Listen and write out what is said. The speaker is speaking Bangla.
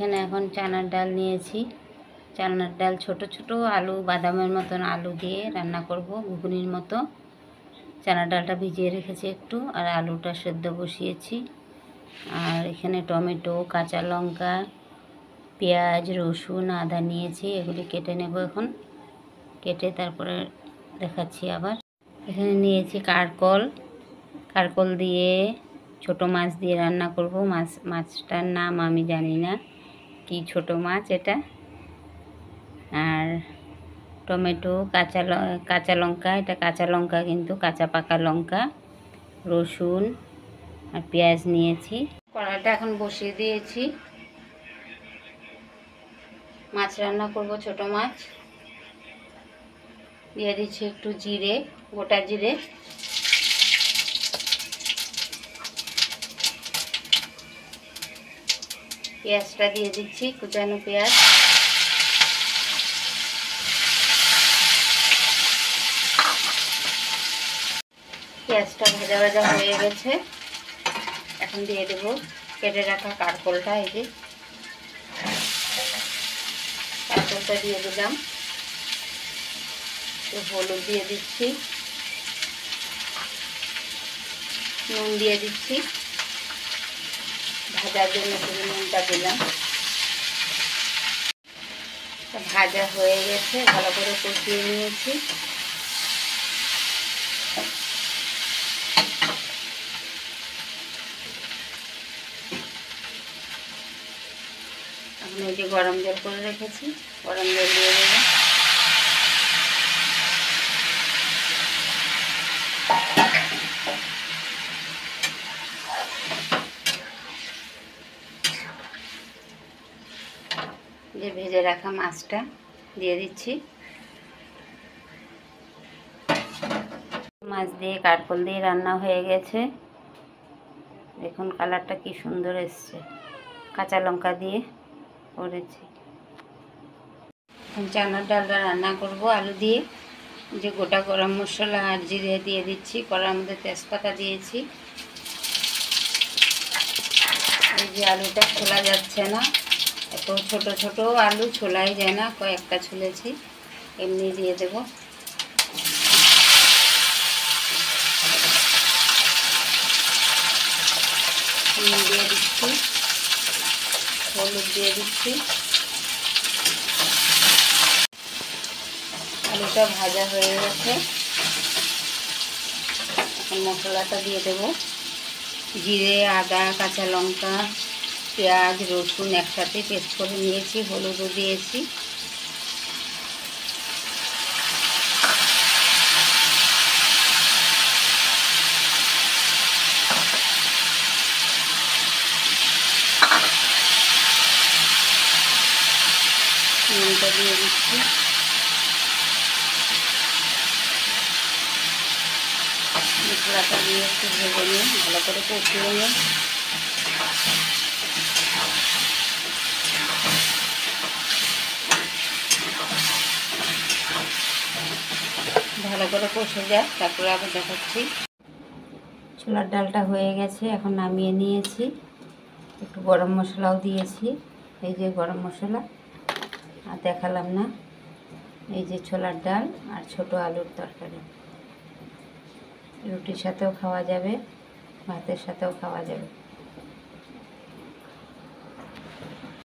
এখানে এখন চানার ডাল নিয়েছি। চানার ডাল ছোট ছোট আলু, বাদামের মতন আলু দিয়ে রান্না করব ঘুগনির মতো। চানার ডালটা ভিজিয়ে রেখেছি একটু, আর আলুটা সেদ্ধ বসিয়েছি। আর এখানে টমেটো, কাঁচা লঙ্কা, পেঁয়াজ, রসুন, আদা নিয়েছি। এগুলি কেটে নেব এখন। কেটে তারপরে দেখাচ্ছি আবার। এখানে নিয়েছি কারকল দিয়ে ছোট মাছ দিয়ে রান্না করব। মাছটার নাম আমি জানি না, কি ছোট মাছ এটা। আর টমেটো, কাঁচা লঙ্কা, এটা কাঁচা লঙ্কা কিন্তু কাঁচা পাকা লঙ্কা, রসুন আর পেঁয়াজ নিয়েছি। কড়াইটা এখন বসিয়ে দিয়েছি। মাছ রান্না করব, ছোট মাছ। দিয়ে দিচ্ছি একটু জিরে, গোটা জিরে। পেঁয়াজটা দিয়ে দিচ্ছি, কুচানো পেঁয়াজ। পেঁয়াজটা ভাজা ভাজা হয়ে গেছে। এখন দিয়ে দেব কেটে রাখা কারকলটা। এই যে কারকলটা দিয়ে দিলাম। হলুদ দিয়ে দিচ্ছি, নুন দিয়ে দিচ্ছি। ভাজার জন্য শুধু নুনটা দিলাম। ভাজা হয়ে গেছে, ভালো করে কষিয়ে নিয়েছি। এখন এই যে গরম জল করে রেখেছি, গরম জল দিয়ে দেবো। যে ভেজে রাখা মাছটা দিয়ে দিচ্ছি। মাছ দিয়ে কারকল দিয়ে রান্না হয়ে গেছে। দেখুন কালারটা কি সুন্দর এসছে। কাঁচা লঙ্কা দিয়ে করেছি। চানার ডালটা রান্না করব আলু দিয়ে। যে গোটা গরম মশলা আর জিরে দিয়ে দিচ্ছি। কড়ার মধ্যে তেজপাতা দিয়েছি। এই যে আলুটা ছোলা যাচ্ছে না, এত ছোট ছোট আলু ছোলাই যায় না, কয়েকটা ছুলেছি। এমনি দিয়ে দেব। নুন দিয়ে দিচ্ছি, হলুদ দিয়ে দিচ্ছি। আলুটা ভাজা হয়ে গেছে। এখন মশলাটা দিয়ে দেব। জিরে, আদা, কাঁচা লঙ্কা, পেঁয়াজ, রসুন একসাথে পেস্ট করে নিয়েছি। হলুদও দিয়েছি। নুনটা দিয়ে দিচ্ছি। মশলাটা দিয়ে একটু ভেজে নিয়ে ভালো করে কষিয়ে নিয়ে ভালো করে কষে যায়, তারপরে আবার দেখাচ্ছি। ছোলার ডালটা হয়ে গেছে, এখন নামিয়ে নিয়েছি। একটু গরম মশলাও দিয়েছি। এই যে গরম মশলা, আর দেখালাম না। এই যে ছোলার ডাল আর ছোট আলুর তরকারি। রুটির সাথেও খাওয়া যাবে, ভাতের সাথেও খাওয়া যাবে।